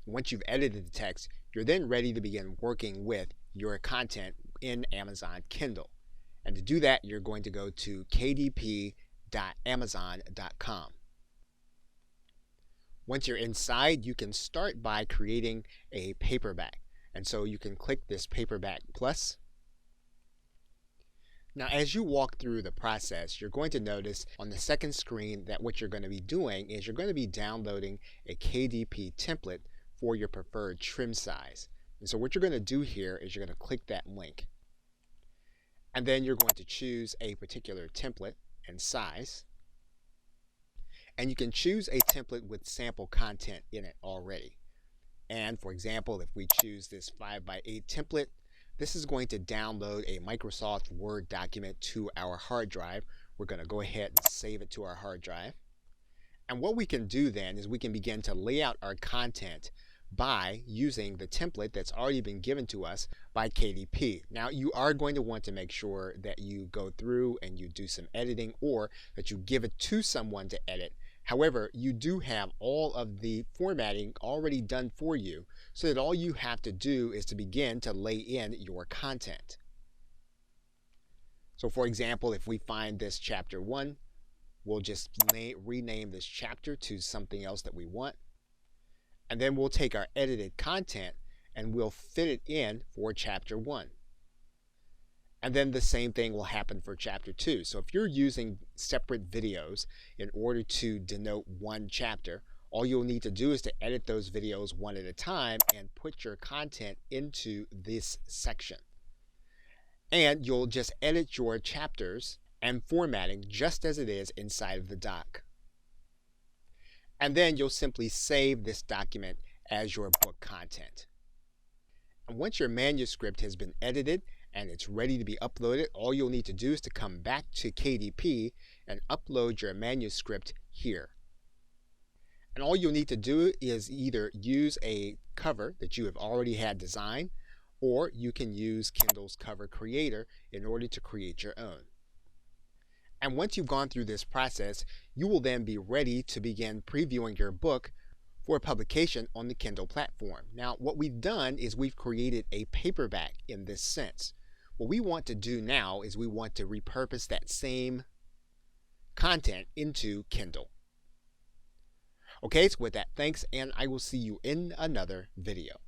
Once you've edited the text, you're then ready to begin working with your content in Amazon Kindle. And to do that, you're going to go to kdp.amazon.com. Once you're inside, you can start by creating a paperback. And so you can click this Paperback Plus. Now, as you walk through the process, you're going to notice on the second screen that what you're going to be doing is you're going to be downloading a KDP template for your preferred trim size. And so what you're going to do here is you're going to click that link. And then you're going to choose a particular template and size. And you can choose a template with sample content in it already. And for example, if we choose this 5x8 template, this is going to download a Microsoft Word document to our hard drive. We're going to go ahead and save it to our hard drive. And what we can do then is we can begin to lay out our content by using the template that's already been given to us by KDP. Now, you are going to want to make sure that you go through and you do some editing, or that you give it to someone to edit. However, you do have all of the formatting already done for you, so that all you have to do is to begin to lay in your content. So for example, if we find this chapter 1, we'll just rename this chapter to something else that we want. And then we'll take our edited content and we'll fit it in for chapter 1. And then the same thing will happen for chapter 2. So if you're using separate videos in order to denote one chapter, all you'll need to do is to edit those videos one at a time and put your content into this section. And you'll just edit your chapters and formatting just as it is inside of the doc. And then you'll simply save this document as your book content. And once your manuscript has been edited and it's ready to be uploaded, all you'll need to do is to come back to KDP and upload your manuscript here. And all you'll need to do is either use a cover that you have already had designed, or you can use Kindle's Cover Creator in order to create your own. And once you've gone through this process, you will then be ready to begin previewing your book for publication on the Kindle platform. Now, what we've done is we've created a paperback in this sense. What we want to do now is we want to repurpose that same content into Kindle. Okay, so with that, thanks, and I will see you in another video.